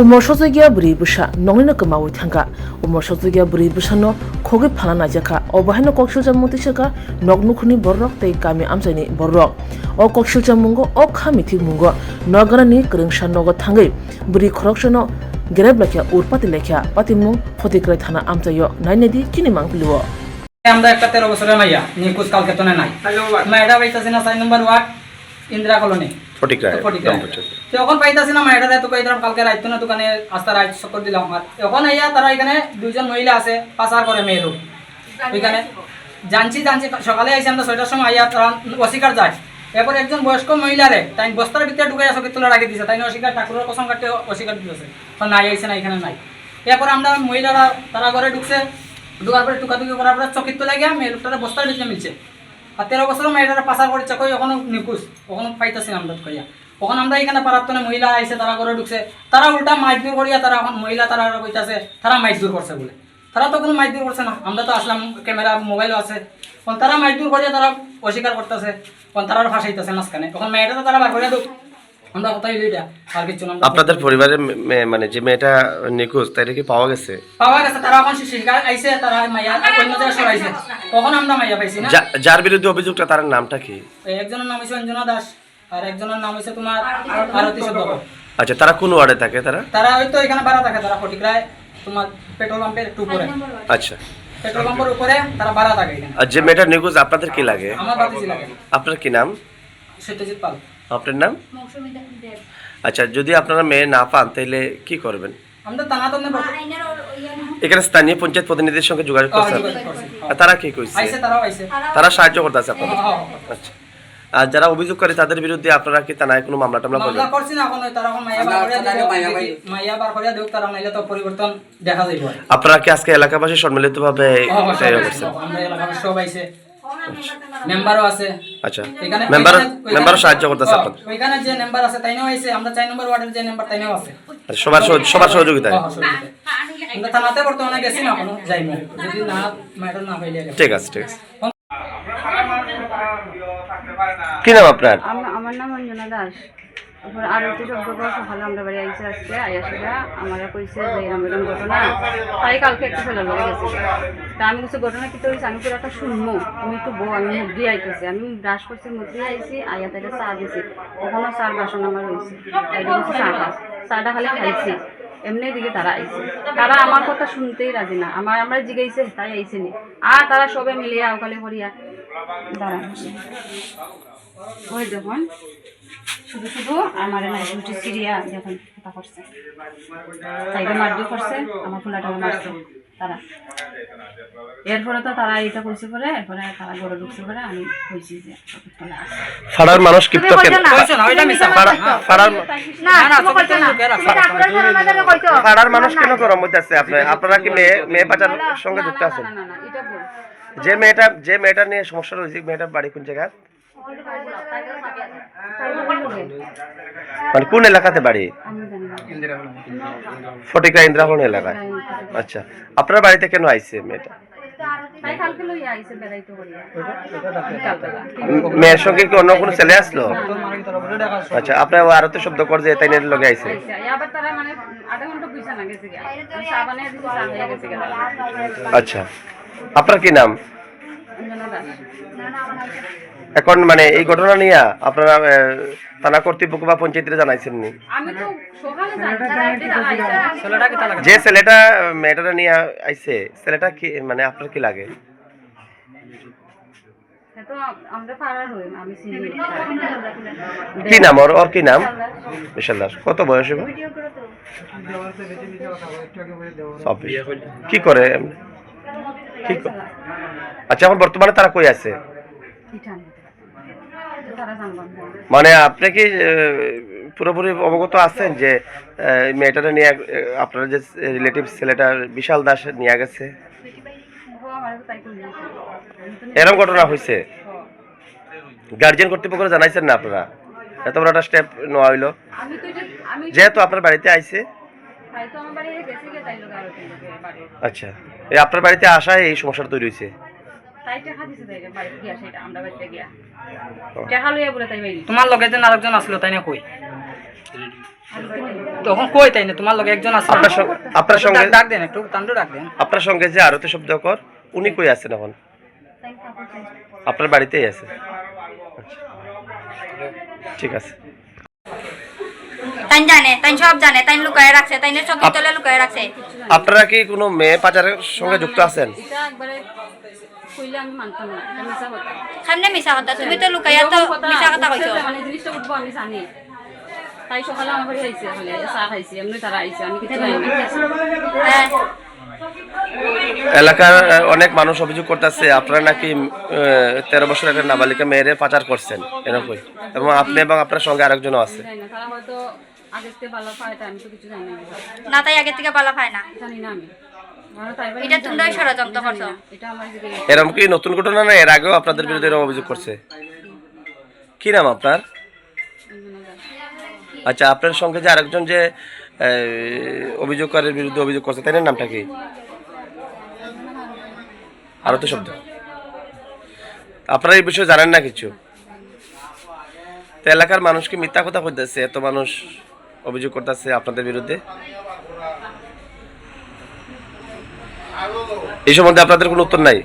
Umoshozogia buri busha nonglina kamawi thanga umoshozogia buri busha no khoge phalana jaka obahino kokshilja mutishaka nognukhuni borrok tei kami amsani borrok o kokshilja mungo o khamithi mungo nogarani krungsha nogo thangai buri khorokshono gereblakya urpati lekya patimu fotikrai thana amsayo nainedi chini mangpliwo আমরা একটা 13 বছরের মাইয়া নিকুজ কালকেতনে নাই মাইডা পাইতাছি না 4 নম্বর word Indira colony ফটিকরায় তখন পাইতাছি না মাইডা তো কইতাম কালকে রাইতো না দোকানে আস্তা রাইত চক্কর দিলাম আর এখন আইয়া তারা এখানে দুইজন মহিলা আছে পাচার করে মেয়ে লোক ওইখানে জানছি সকালে আইছি আমরা 6টার সময় আইয়া তারা অস্বীকার যায় এরপর একজন বয়স্ক মহিলারে তাই বস্তার ভিতরে ঢুকে চোখে তোলা রাখি দিয়েছে তাই অস্বীকার ঠাকুরের কসম কাটতে অস্বীকার দিয়েছে নাই আইছে না এখানে নাই এরপর আমরা মহিলারা তারা ঘরে ঢুকছে ঢুকার পরে টুকাটুকি করার পরে চকিত তোলা গিয়া মেয়ে লোকটারা বস্তার ভিতরে মিলছে আর 13 বছরের মেয়েটারা পাচার করেছে কই ওখানে নিকুজ ওখানে পাইতাছি না আমরা কইয়া ওখানে আমরা এখানে পারাত্তনে মহিলা আইছে তারা ঘরে ঢুকছে তারা উল্টা মাইদুর করিয়া তারা এখন মহিলা তারা কইতাছে তারা মাইদুর করছে বলে তারা তো কোনো মাইদুর করছে না আমরা তো আসলাম ক্যামেরা মোবাইলও আছে কোন তারা মাইদুর করিয়া তারা অস্বীকার করতেছে কোন তারা ফাঁসাইতেছে মাঝখানে তখন মেয়েটা তো তারা বার করিয়া দুঃখ আমরা কোথায় লিডা আর কিছু না আপনাদের পরিবারের মানে যে মেয়েটা নিখোঁজ তাইটা কি পাওয়া গেছে তারা এখন শিকার আইছে তারা মাইয়া অন্য জায়গায় সরাইছে তখন আমরা মাইয়া পাইছি না যার বিরুদ্ধে অভিযোগটা তার নামটা কি একজনের নাম হইছে অঞ্জনা দাস আর একজনের নাম হইছে তোমার আরতি সদক আচ্ছা তারা কোন ওয়ার্ডে থাকে তারা ওই তো এখানে ভাড়া থাকে তারা ফটিকরায় তোমার পেট্রোল পাম্পের একটু উপরে আচ্ছা পেট্রোল পাম্পের উপরে তারা ভাড়া থাকে এখানে আর যে মেয়েটা নিখোঁজ আপনাদের কি লাগে আমার বাতিজি লাগে আপনার কি নাম সত্যজিৎ পাল আপনার নাম আচ্ছা যদি আপনারা মেয়ে না পান তাহলে কি করবেন আমরা তানাতনে এখানে স্থানীয় পঞ্চায়েত প্রতিনিধির সঙ্গে যোগাযোগ করছেন তারা কি কইছে আইছে তারাও আইছে তারা সাহায্য করতেছে আপনাদের আচ্ছা আর যারা অভিযোগ করে তাদের বিরুদ্ধে আপনারা কি থানায় কোনো মামলা টামলা করবেন মামলা করছি না এখন তারা এখন মাইয়া বার করিয়া দেখ তারা নাইলে তো পরিবর্তন দেখা যাইব আপনারা কি আজকে এলাকাবাসী সম্মিলিতভাবে আমরা এলাকার সব আইছে মেম্বারও আছে আচ্ছা মেম্বারও সাহায্য করতেছে আপনাদের ওইখানে যে মেম্বার আছে তাইনাও আইছে আমরা 4 নম্বর ওয়ার্ডের যে মেম্বার তাইনাও আছে সবার সহযোগিতায় আমরা থানাতে বর্তমানে গেছি না কোনো যাইমু যদি না ম্যাটার না পাইলে ঠিক আছে কি নাম আপনার আমার নাম অঞ্জনা দাস তারপর আরতি শব্দ সকালে আমরা বাড়ি আইসে আজকে আয়াসিরা আমার কইছে যে এরকম এরকম ঘটনা তাই কালকে একটা ফেলার হয়ে গেছে তা আমি কিছু ঘটনা কি হয়েছে আমি পুরো একটা শুনবো তুমি একটু বউ আমি মুখ দিয়ে আইতেছি আমি ব্রাশ করছি মুখ দিয়ে আইসি আয়া তাইলে চা দিছি ওখানেও চার বাসন আমার হয়েছে তাইলে কিছু চাটা খালি খাইছি এমনি দিকে তারা আইছে তারা আমার কথা শুনতেই রাজি না আমরা জিগাইছে তাই আইছে নি আর তারা সবে মিলিয়া ওখানে করিয়া দাঁড়ান ওই দেখুন শুধু আমার নাইটি সিরিয়া যখন কথা করছে তাইকে মারধর করছে আমার ফুলাটাকে মারছে তারা এরপরে তো তারা এটা করছে পরে এরপরে তারা ঘরে ঢুকছে পরে আমি কইছি যে ফাড়ার মানুষ কিপটা কেন ফাড়ার মানুষ কেন গরম মধ্যে আছে আপনারা কি মেয়ে পাচার সঙ্গে যুক্ত আছেন যে মেয়েটা নিয়ে সমস্যা হয়েছে মেয়েটার বাড়ি কোন জায়গায় মানে কোন এলাকাতে বাড়ি ফটিকরা ইন্দ্রাহরণ এলাকায় আচ্ছা আপনার বাড়িতে কেন আইছে মেয়েটা মেয়ের সঙ্গে কি অন্য কোনো ছেলে আসলো আচ্ছা আপনার আরো তো শব্দ কর যে তাই লগে আইছে আচ্ছা আপনার কি নাম এখন মানে এই ঘটনা নিয়ে আপনারা থানা কর্তৃপক্ষ বা পঞ্চায়েতে জানাইছেন নি যে ছেলেটা মেয়েটা নিয়ে আইছে ছেলেটা কি মানে আপনার কি লাগে কি নাম ওর কি নাম বিশাল দাস কত বয়স হবে কি করে আচ্ছা এখন বর্তমানে তারা কই আছে মানে আপনি কি পুরোপুরি অবগত আছেন যে মেয়েটাকে নিয়ে আপনার যে রিলেটিভ ছেলেটা বিশাল দাস নিয়ে গেছে এরকম ঘটনা হয়েছে গার্জিয়ান কর্তৃপক্ষ জানাইছেন না আপনারা এত বড় একটা স্টেপ নেওয়া হইলো যেহেতু আপনার বাড়িতে আইছে আচ্ছা এই আপনার বাড়িতে আসায় এই সমস্যাটা তৈরি হয়েছে তাই টাকা দিছে তাই বাড়িতে গিয়া সেটা আমরা বাড়িতে গিয়া টাকা লইয়া বলে তাই বাইরে তোমার লগে যে আরেকজন আসলো তাই না কই তখন কই তাই না তোমার লগে একজন আসলো আপনার সঙ্গে ডাক দেন একটু তান্ডু ডাক দেন আপনার সঙ্গে যে আরতি শব্দ কর উনি কই আছেন এখন তাই কাপড় চাই আপনার বাড়িতেই আছে আচ্ছা। ঠিক আছে তাই জানে তাই সব জানে তাই লুকায় রাখছে তাই না চোখের তলে লুকায় রাখছে আপনারা কি কোনো মেয়ে পাচারের সঙ্গে যুক্ত আছেন এটা একবারে কইলে আমি মানতাম না এটা মিছা কথা সামনে মিশা কথা তুমি তো লুকাইয়া তো মিশা কথা কইছো মানে জিনিসটা উঠবো আমি জানি তাই সকালে আমার বাড়ি আইছে হলে চা খাইছি এমনি তারা আইছে আমি কিছু জানি না হ্যাঁ এলাকার অনেক মানুষ অভিযোগ করতেছে আপনারা নাকি 13 বছরের একটা নাবালিকা মেয়েরে পাচার করছেন এরকম এবং আপনি এবং আপনার সঙ্গে আরেকজনও আছে জানি না তারা হয়তো আগে থেকে ভালো পায় আমি তো কিছু জানি না না তাই আগে থেকে পালা পায় না জানি না আমি মানে তাই বাড়ি এটা তোমরাই ষড়যন্ত্র করছো এটা আমার দিকে এরকম কি নতুন ঘটনা না এর আগেও আপনাদের বিরুদ্ধে এরকম অভিযোগ করছে কি নাম আপনার আচ্ছা আপনার সঙ্গে যে আরেকজন যে অভিযোগকারীর বিরুদ্ধে অভিযোগ করছে তাই নামটা কি আরো তো শব্দ আপনারা এই বিষয়ে জানেন না কিছু তো এলাকার মানুষকে মিথ্যা কথা কইতেছে এত মানুষ অভিযোগ করতেছে আপনাদের বিরুদ্ধে এই সম্বন্ধে আপনাদের কোনো উত্তর নাই